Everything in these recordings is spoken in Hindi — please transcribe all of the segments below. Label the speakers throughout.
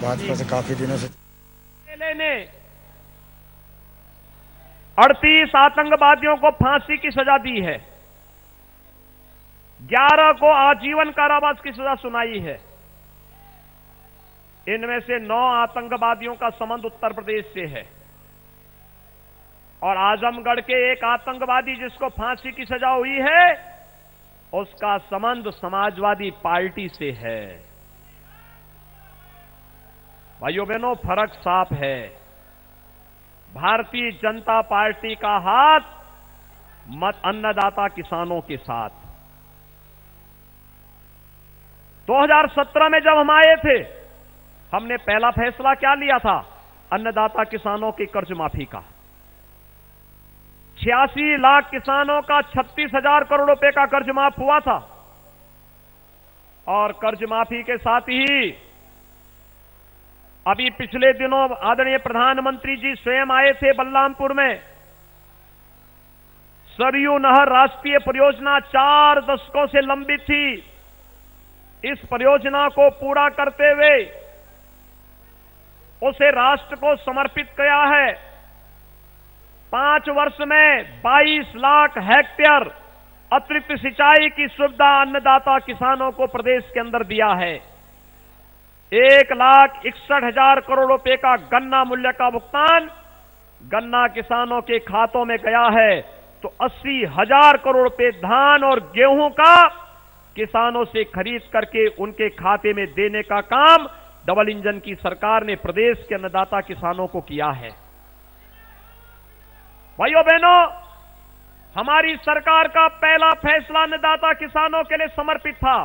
Speaker 1: भाजपा से काफी दिनों से
Speaker 2: ने 38 आतंकवादियों को फांसी की सजा दी है, 11 को आजीवन कारावास की सजा सुनाई है। इनमें से 9 आतंकवादियों का संबंध उत्तर प्रदेश से है और आजमगढ़ के एक आतंकवादी जिसको फांसी की सजा हुई है उसका संबंध समाजवादी पार्टी से है। भाइयों बहनों, फर्क साफ है। भारतीय जनता पार्टी का हाथ मत अन्नदाता किसानों के साथ। 2017 में जब हम आए थे, हमने पहला फैसला क्या लिया था? अन्नदाता किसानों की कर्ज माफी का। 86 लाख किसानों का 36,000 करोड़ रुपए का कर्ज माफ हुआ था और कर्ज माफी के साथ ही अभी पिछले दिनों आदरणीय प्रधानमंत्री जी स्वयं आए थे बलरामपुर में। सरयू नहर राष्ट्रीय परियोजना 4 दशकों से लंबित थी। इस परियोजना को पूरा करते हुए उसे राष्ट्र को समर्पित किया है। 5 वर्ष में 22 लाख हेक्टेयर अतिरिक्त सिंचाई की सुविधा अन्नदाता किसानों को प्रदेश के अंदर दिया है। 1,61,000 करोड़ रुपए का गन्ना मूल्य का भुगतान गन्ना किसानों के खातों में गया है, तो 80,000 करोड़ रुपए धान और गेहूं का किसानों से खरीद करके उनके खाते में देने का काम डबल इंजन की सरकार ने प्रदेश के अन्नदाता किसानों को किया है। भाइयों बहनों, हमारी सरकार का पहला फैसला अन्नदाता किसानों के लिए समर्पित था।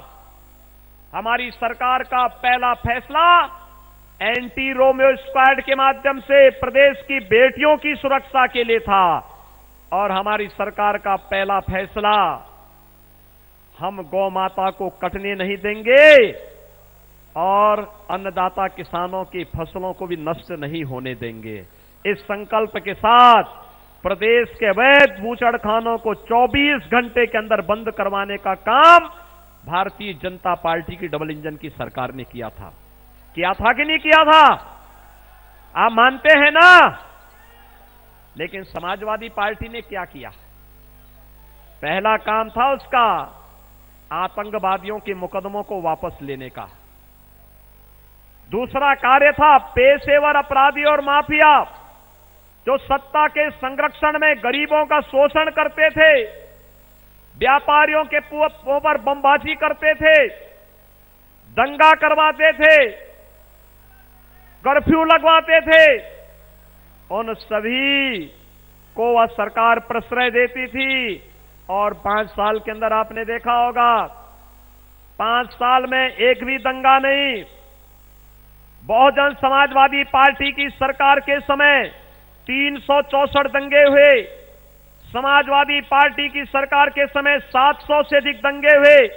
Speaker 2: हमारी सरकार का पहला फैसला एंटी रोमियो स्क्वाड के माध्यम से प्रदेश की बेटियों की सुरक्षा के लिए था और हमारी सरकार का पहला फैसला, हम गौ माता को कटने नहीं देंगे और अन्नदाता किसानों की फसलों को भी नष्ट नहीं होने देंगे। इस संकल्प के साथ प्रदेश के अवैध बूचड़खानों को 24 घंटे के अंदर बंद करवाने का काम भारतीय जनता पार्टी की डबल इंजन की सरकार ने किया था। किया था कि नहीं किया था? आप मानते हैं ना? लेकिन समाजवादी पार्टी ने क्या किया? पहला काम था उसका आतंकवादियों के मुकदमों को वापस लेने का। दूसरा कार्य था पेशेवर अपराधी और माफिया जो सत्ता के संरक्षण में गरीबों का शोषण करते थे, व्यापारियों के पुओं पर बमबाजी करते थे, दंगा करवाते थे, कर्फ्यू लगवाते थे, उन सभी को वह सरकार प्रश्रय देती थी। और 5 साल के अंदर आपने देखा होगा, 5 साल में एक भी दंगा नहीं। बहुजन समाजवादी पार्टी की सरकार के समय 364 दंगे हुए, समाजवादी पार्टी की सरकार के समय 700 से अधिक दंगे हुए,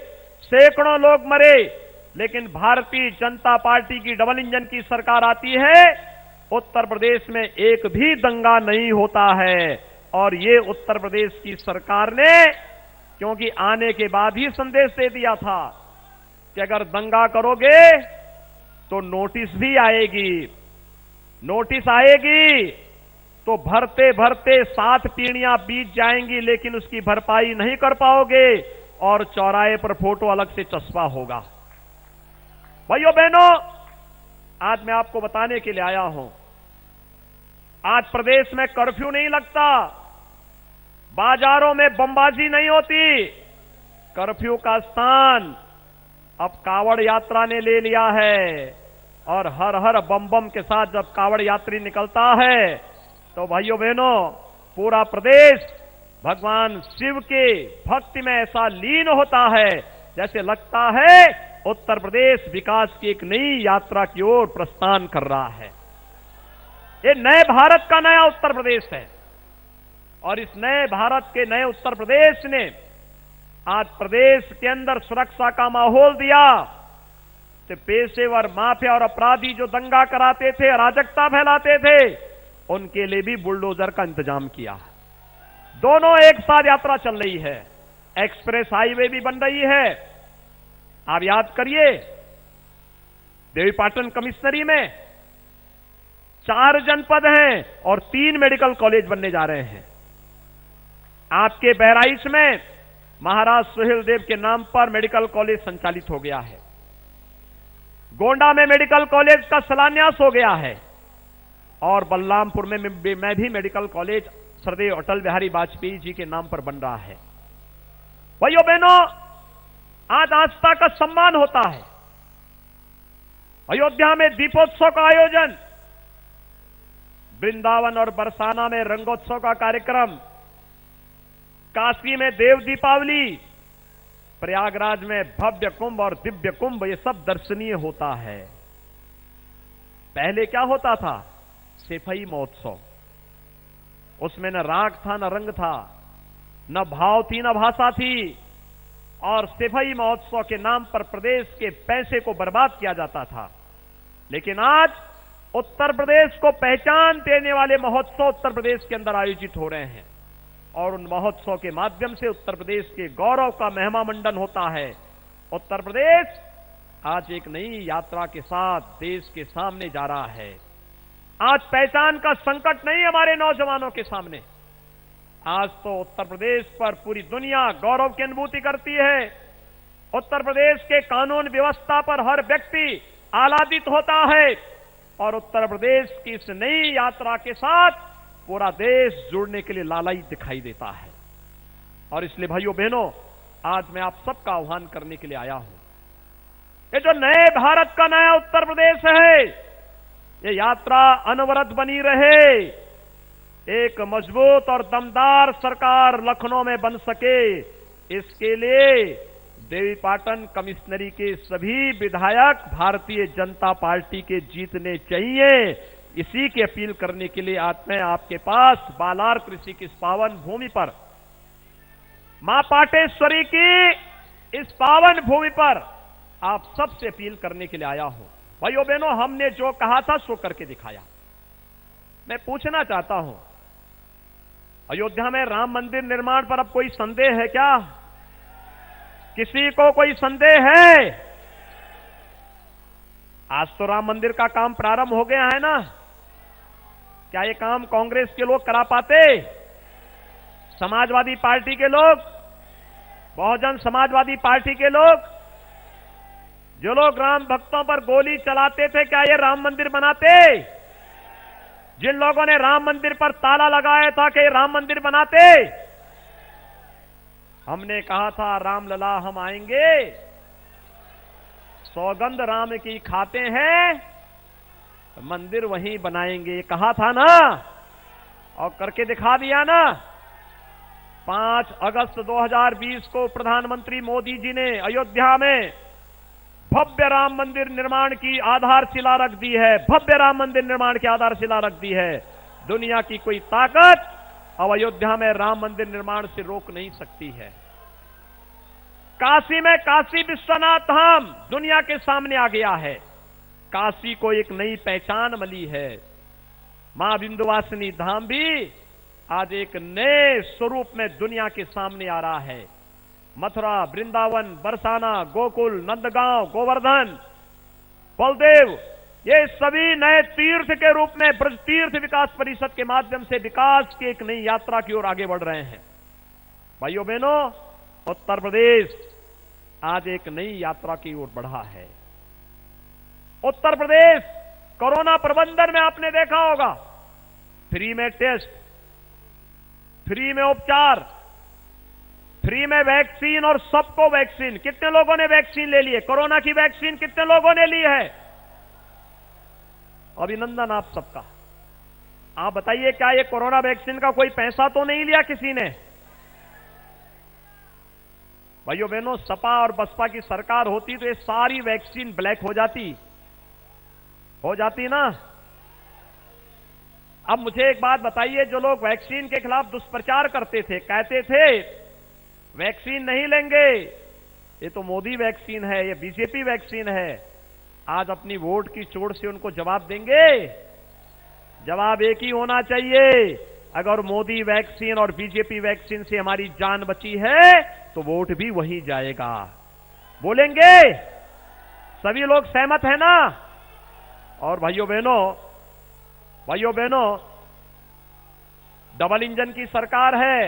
Speaker 2: सैकड़ों लोग मरे। लेकिन भारतीय जनता पार्टी की डबल इंजन की सरकार आती है, उत्तर प्रदेश में एक भी दंगा नहीं होता है। और ये उत्तर प्रदेश की सरकार ने, क्योंकि आने के बाद ही संदेश दे दिया था कि अगर दंगा करोगे तो नोटिस भी आएगी, नोटिस आएगी तो भरते भरते 7 पीढ़ियां बीत जाएंगी, लेकिन उसकी भरपाई नहीं कर पाओगे और चौराहे पर फोटो अलग से चस्पा होगा। भाइयों बहनों, आज मैं आपको बताने के लिए आया हूं, आज प्रदेश में कर्फ्यू नहीं लगता, बाजारों में बमबाजी नहीं होती। कर्फ्यू का स्थान अब कावड़ यात्रा ने ले लिया है और हर हर बम बम के साथ जब कावड़ यात्री निकलता है तो भाइयों बहनों, पूरा प्रदेश भगवान शिव के भक्ति में ऐसा लीन होता है जैसे लगता है उत्तर प्रदेश विकास की एक नई यात्रा की ओर प्रस्थान कर रहा है। ये नए भारत का नया उत्तर प्रदेश है और इस नए भारत के नए उत्तर प्रदेश ने आज प्रदेश के अंदर सुरक्षा का माहौल दिया। तो पेशेवर माफिया और अपराधी जो दंगा कराते थे, अराजकता फैलाते थे, उनके लिए भी बुलडोजर का इंतजाम किया। दोनों एक साथ यात्रा चल रही है, एक्सप्रेस हाईवे भी बन रही है। आप याद करिए, देवीपाटन कमिश्नरी में 4 जनपद हैं और 3 मेडिकल कॉलेज बनने जा रहे हैं। आपके बहराइच में महाराज सुहेल देव के नाम पर मेडिकल कॉलेज संचालित हो गया है। गोंडा में मेडिकल कॉलेज का शिलान्यास हो गया है और बलरामपुर में भी मेडिकल कॉलेज श्रद्धेय अटल बिहारी वाजपेयी जी के नाम पर बन रहा है। भाइयों बहनों, आज आस्था का सम्मान होता है। अयोध्या में दीपोत्सव का आयोजन, वृंदावन और बरसाना में रंगोत्सव का कार्यक्रम, काशी में देव दीपावली, प्रयागराज में भव्य कुंभ और दिव्य कुंभ, ये सब दर्शनीय होता है। पहले क्या होता था? सिपाही महोत्सव। उसमें न राग था, न रंग था, न भाव थी, न भाषा थी, और सिपाही महोत्सव के नाम पर प्रदेश के पैसे को बर्बाद किया जाता था। लेकिन आज उत्तर प्रदेश को पहचान देने वाले महोत्सव उत्तर प्रदेश के अंदर आयोजित हो रहे हैं और उन महोत्सव के माध्यम से उत्तर प्रदेश के गौरव का महिमा मंडन होता है। उत्तर प्रदेश आज एक नई यात्रा के साथ देश के सामने जा रहा है। आज पहचान का संकट नहीं हमारे नौजवानों के सामने। आज तो उत्तर प्रदेश पर पूरी दुनिया गौरव की अनुभूति करती है। उत्तर प्रदेश के कानून व्यवस्था पर हर व्यक्ति आह्लादित होता है और उत्तर प्रदेश की इस नई यात्रा के साथ पूरा देश जुड़ने के लिए लालायित दिखाई देता है। और इसलिए भाइयों बहनों, आज मैं आप सबका आह्वान करने के लिए आया हूं। ये जो नए भारत का नया उत्तर प्रदेश है, ये यात्रा अनवरत बनी रहे। एक मजबूत और दमदार सरकार लखनऊ में बन सके, इसके लिए देवीपाटन कमिश्नरी के सभी विधायक भारतीय जनता पार्टी के जीतने चाहिए। इसी की अपील करने के लिए आज मैं आपके पास बालार कृषि की इस पावन भूमि पर, मां पाटेश्वरी की इस पावन भूमि पर आप सबसे अपील करने के लिए आया हूं। भाइयों बहनों, हमने जो कहा था सो करके दिखाया। मैं पूछना चाहता हूं, अयोध्या में राम मंदिर निर्माण पर अब कोई संदेह है क्या? किसी को कोई संदेह है? आज तो राम मंदिर का काम प्रारंभ हो गया है ना। क्या ये काम कांग्रेस के लोग करा पाते? समाजवादी पार्टी के लोग, बहुजन समाजवादी पार्टी के लोग, जो लोग राम भक्तों पर गोली चलाते थे, क्या ये राम मंदिर बनाते? जिन लोगों ने राम मंदिर पर ताला लगाया था, कि राम मंदिर बनाते? हमने कहा था रामलला हम आएंगे, सौगंध राम की खाते हैं, मंदिर वहीं बनाएंगे, कहा था ना, और करके दिखा दिया ना। 5 अगस्त 2020 को प्रधानमंत्री मोदी जी ने अयोध्या में भव्य राम मंदिर निर्माण की आधारशिला रख दी है। भव्य राम मंदिर निर्माण की आधारशिला रख दी है। दुनिया की कोई ताकत अब अयोध्या में राम मंदिर निर्माण से रोक नहीं सकती है। काशी में काशी विश्वनाथ धाम दुनिया के सामने आ गया है। काशी को एक नई पहचान मिली है। मां विंध्यवासिनी धाम भी आज एक नए स्वरूप में दुनिया के सामने आ रहा है। मथुरा, वृंदावन, बरसाना, गोकुल, नंदगांव, गोवर्धन, बलदेव, ये सभी नए तीर्थ के रूप में ब्रज तीर्थ विकास परिषद के माध्यम से विकास की एक नई यात्रा की ओर आगे बढ़ रहे हैं। भाइयों बहनों, उत्तर प्रदेश आज एक नई यात्रा की ओर बढ़ा है। उत्तर प्रदेश कोरोना प्रबंधन में आपने देखा होगा, फ्री में टेस्ट, फ्री में उपचार, फ्री में वैक्सीन और सबको वैक्सीन। कितने लोगों ने वैक्सीन ले ली है? कोरोना की वैक्सीन कितने लोगों ने ली है? अभिनंदन आप सबका। आप बताइए, क्या ये कोरोना वैक्सीन का कोई पैसा तो नहीं लिया किसी ने? भाइयों बहनों, सपा और बसपा की सरकार होती तो ये सारी वैक्सीन ब्लैक हो जाती ना। अब मुझे एक बात बताइए, जो लोग वैक्सीन के खिलाफ दुष्प्रचार करते थे, कहते थे वैक्सीन नहीं लेंगे, ये तो मोदी वैक्सीन है, ये बीजेपी वैक्सीन है, आज अपनी वोट की चोट से उनको जवाब देंगे? जवाब एक ही होना चाहिए, अगर मोदी वैक्सीन और बीजेपी वैक्सीन से हमारी जान बची है तो वोट भी वहीं जाएगा। बोलेंगे? सभी लोग सहमत है ना? और भाइयों बहनों, डबल इंजन की सरकार है।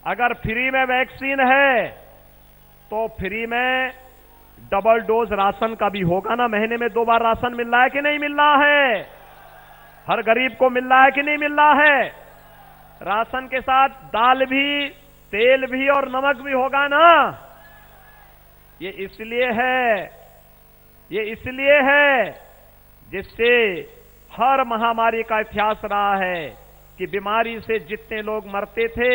Speaker 2: अगर फ्री में वैक्सीन है तो फ्री में डबल डोज राशन का भी होगा ना। महीने में 2 बार राशन मिल रहा है कि नहीं मिल रहा है? हर गरीब को मिल रहा है कि नहीं मिल रहा है? राशन के साथ दाल भी, तेल भी और नमक भी होगा ना। ये इसलिए है जिससे हर महामारी का इतिहास रहा है कि बीमारी से जितने लोग मरते थे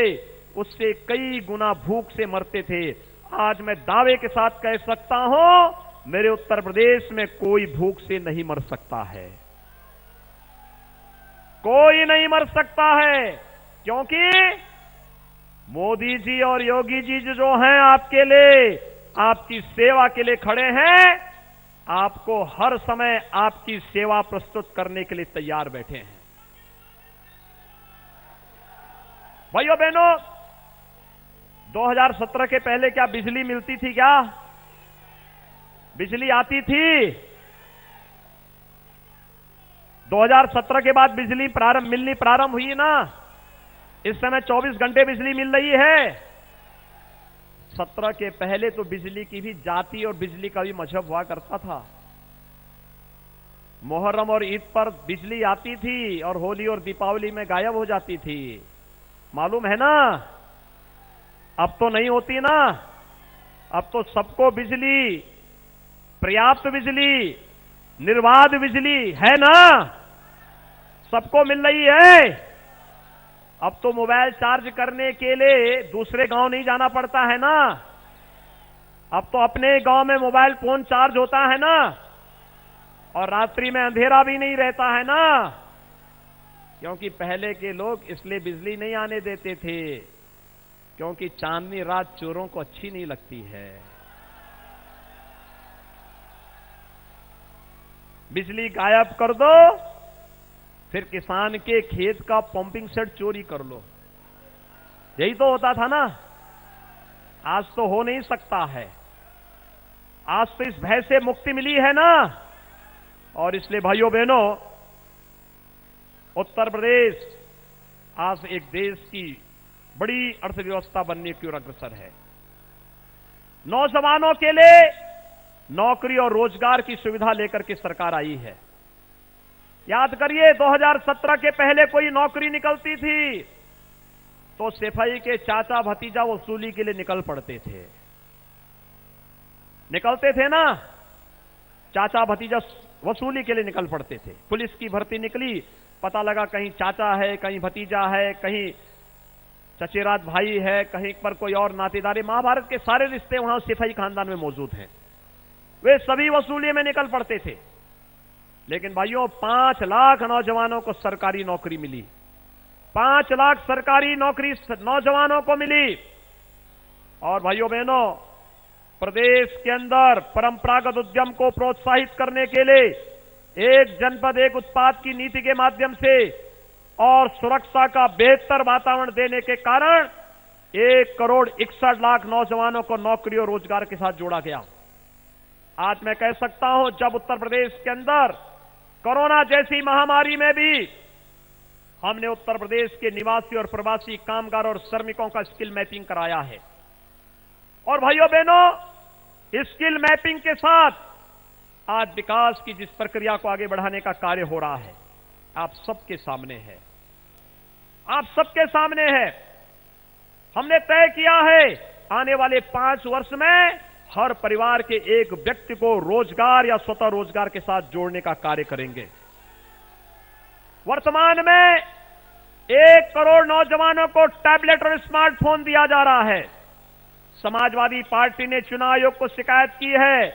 Speaker 2: उससे कई गुना भूख से मरते थे। आज मैं दावे के साथ कह सकता हूं, मेरे उत्तर प्रदेश में कोई भूख से नहीं मर सकता है, कोई नहीं मर सकता है, क्योंकि मोदी जी और योगी जी जो हैं आपके लिए, आपकी सेवा के लिए खड़े हैं। आपको हर समय आपकी सेवा प्रस्तुत करने के लिए तैयार बैठे हैं। भाइयों बहनों, 2017 के पहले क्या बिजली मिलती थी? क्या बिजली आती थी? 2017 के बाद बिजली मिलनी प्रारंभ हुई ना। इस समय 24 घंटे बिजली मिल रही है। 17 के पहले तो बिजली की भी जाति और बिजली का भी मजहब हुआ करता था। मुहर्रम और ईद पर बिजली आती थी और होली और दीपावली में गायब हो जाती थी, मालूम है ना। अब तो नहीं होती ना। अब तो सबको बिजली, पर्याप्त बिजली, निर्बाध बिजली है ना, सबको मिल रही है। अब तो मोबाइल चार्ज करने के लिए दूसरे गांव नहीं जाना पड़ता है ना। अब तो अपने गांव में मोबाइल फोन चार्ज होता है ना, और रात्रि में अंधेरा भी नहीं रहता है ना। क्योंकि पहले के लोग इसलिए बिजली नहीं आने देते थे क्योंकि चांदनी रात चोरों को अच्छी नहीं लगती है। बिजली गायब कर दो, फिर किसान के खेत का पंपिंग सेट चोरी कर लो। यही तो होता था ना। आज तो हो नहीं सकता है। आज तो इस भय से मुक्ति मिली है ना। और इसलिए भाइयों बहनों, उत्तर प्रदेश आज एक देश की बड़ी अर्थव्यवस्था बनने की ओर अग्रसर है। नौजवानों के लिए नौकरी और रोजगार की सुविधा लेकर के सरकार आई है। याद करिए, 2017 के पहले कोई नौकरी निकलती थी तो सिपाही के चाचा भतीजा वसूली के लिए निकल पड़ते थे। निकलते थे ना, चाचा भतीजा वसूली के लिए निकल पड़ते थे। पुलिस की भर्ती निकली, पता लगा कहीं चाचा है, कहीं भतीजा है, कहीं चचेरा भाई है, कहीं पर कोई और नातेदार। महाभारत के सारे रिश्ते वहां सिपाही खानदान में मौजूद हैं। वे सभी वसूली में निकल पड़ते थे। लेकिन भाइयों, 5 लाख नौजवानों को सरकारी नौकरी मिली। 5 लाख सरकारी नौकरी नौजवानों को मिली। और भाइयों बहनों, प्रदेश के अंदर परंपरागत उद्यम को प्रोत्साहित करने के लिए एक जनपद एक उत्पाद की नीति के माध्यम से और सुरक्षा का बेहतर वातावरण देने के कारण 1,61,00,000 नौजवानों को नौकरी और रोजगार के साथ जोड़ा गया। आज मैं कह सकता हूं, जब उत्तर प्रदेश के अंदर कोरोना जैसी महामारी में भी हमने उत्तर प्रदेश के निवासी और प्रवासी कामगार और श्रमिकों का स्किल मैपिंग कराया है। और भाइयों बहनों, स्किल मैपिंग के साथ आज विकास की जिस प्रक्रिया को आगे बढ़ाने का कार्य हो रहा है, आप सबके सामने है। आप सबके सामने है। हमने तय किया है, आने वाले 5 वर्ष में हर परिवार के एक व्यक्ति को रोजगार या स्वतः रोजगार के साथ जोड़ने का कार्य करेंगे। वर्तमान में 1 करोड़ नौजवानों को टैबलेट और स्मार्टफोन दिया जा रहा है। समाजवादी पार्टी ने चुनाव आयोग को शिकायत की है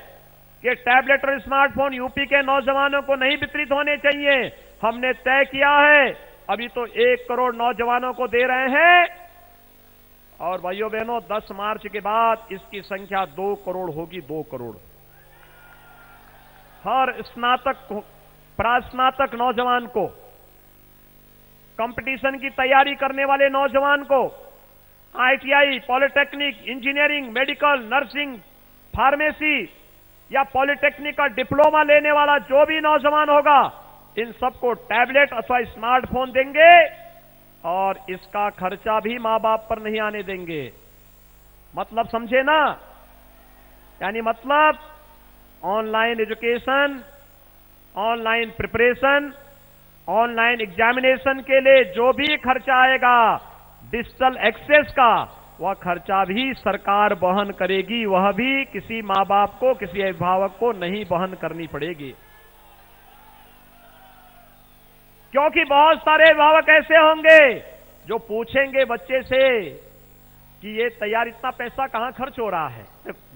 Speaker 2: कि टैबलेट और स्मार्टफोन यूपी के नौजवानों को नहीं वितरित होने चाहिए। हमने तय किया है, अभी तो 1 करोड़ नौजवानों को दे रहे हैं, और भाइयों बहनों, 10 मार्च के बाद इसकी संख्या 2 करोड़ होगी। 2 करोड़ हर स्नातक प्रास्नातक नौजवान को, कंपटीशन की तैयारी करने वाले नौजवान को, ITI, polytechnic, engineering, medical, nursing, pharmacy, या पॉलिटेक्निक का डिप्लोमा लेने वाला जो भी नौजवान होगा, इन सबको टैबलेट अथवा स्मार्टफोन देंगे और इसका खर्चा भी मां बाप पर नहीं आने देंगे। मतलब समझे ना? यानी मतलब online education, online preparation, online examination के लिए जो भी खर्चा आएगा डिजिटल एक्सेस का, वह खर्चा भी सरकार वहन करेगी। वह भी किसी मां बाप को, किसी अभिभावक को नहीं वहन करनी पड़ेगी। क्योंकि बहुत सारे अभिभावक ऐसे होंगे जो पूछेंगे बच्चे से कि ये तैयार इतना पैसा कहां खर्च हो रहा है।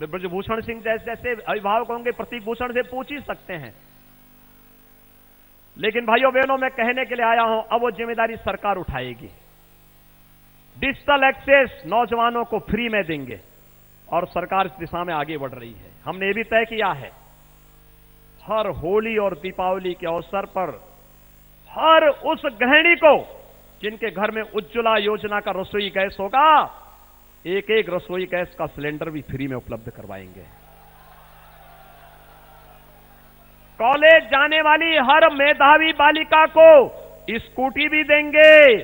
Speaker 2: ब्रजभूषण सिंह जैसे अभिभावक होंगे, प्रतीक भूषण से पूछ ही सकते हैं। लेकिन भाइयों बहनों, मैं कहने के लिए आया हूं, अब वो जिम्मेदारी सरकार उठाएगी। डिजिटल एक्सेस नौजवानों को फ्री में देंगे और सरकार इस दिशा में आगे बढ़ रही है। हमने ये भी तय किया है, हर होली और दीपावली के अवसर पर हर उस गृहिणी को जिनके घर में उज्ज्वला योजना का रसोई गैस होगा, एक एक रसोई गैस का सिलेंडर भी फ्री में उपलब्ध करवाएंगे। कॉलेज जाने वाली हर मेधावी बालिका को स्कूटी भी देंगे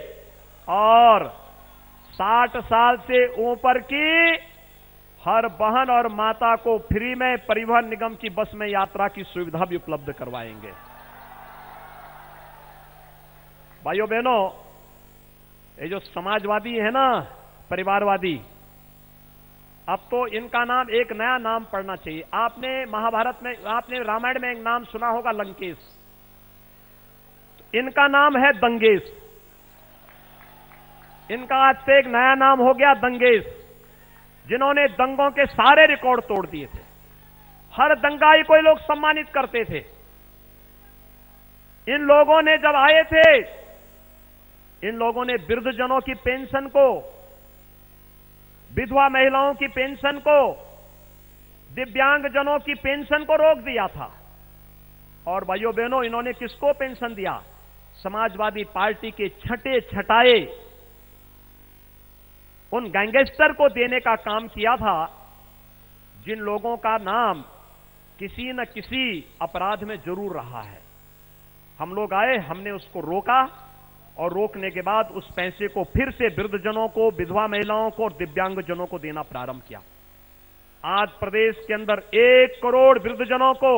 Speaker 2: और 60 साल से ऊपर की हर बहन और माता को फ्री में परिवहन निगम की बस में यात्रा की सुविधा भी उपलब्ध करवाएंगे। भाइयों बहनों, ये जो समाजवादी है ना, परिवारवादी, अब तो इनका नाम, एक नया नाम पढ़ना चाहिए। आपने महाभारत में, आपने रामायण में एक नाम सुना होगा, लंकेश। तो इनका नाम है दंगेश। इनका आज से एक नया नाम हो गया दंगेश, जिन्होंने दंगों के सारे रिकॉर्ड तोड़ दिए थे। हर दंगाई को ये लोग सम्मानित करते थे। इन लोगों ने जब आए थे, इन लोगों ने वृद्धजनों की पेंशन को, विधवा महिलाओं की पेंशन को, दिव्यांगजनों की पेंशन को रोक दिया था। और भाइयों बहनों, इन्होंने किसको पेंशन दिया? समाजवादी पार्टी के छठे छटाए उन गैंगस्टर को देने का काम किया था, जिन लोगों का नाम किसी न किसी अपराध में जरूर रहा है। हम लोग आए, हमने उसको रोका और रोकने के बाद उस पैसे को फिर से वृद्धजनों को, विधवा महिलाओं को और दिव्यांगजनों को देना प्रारंभ किया। आज प्रदेश के अंदर 1 करोड़ वृद्धजनों को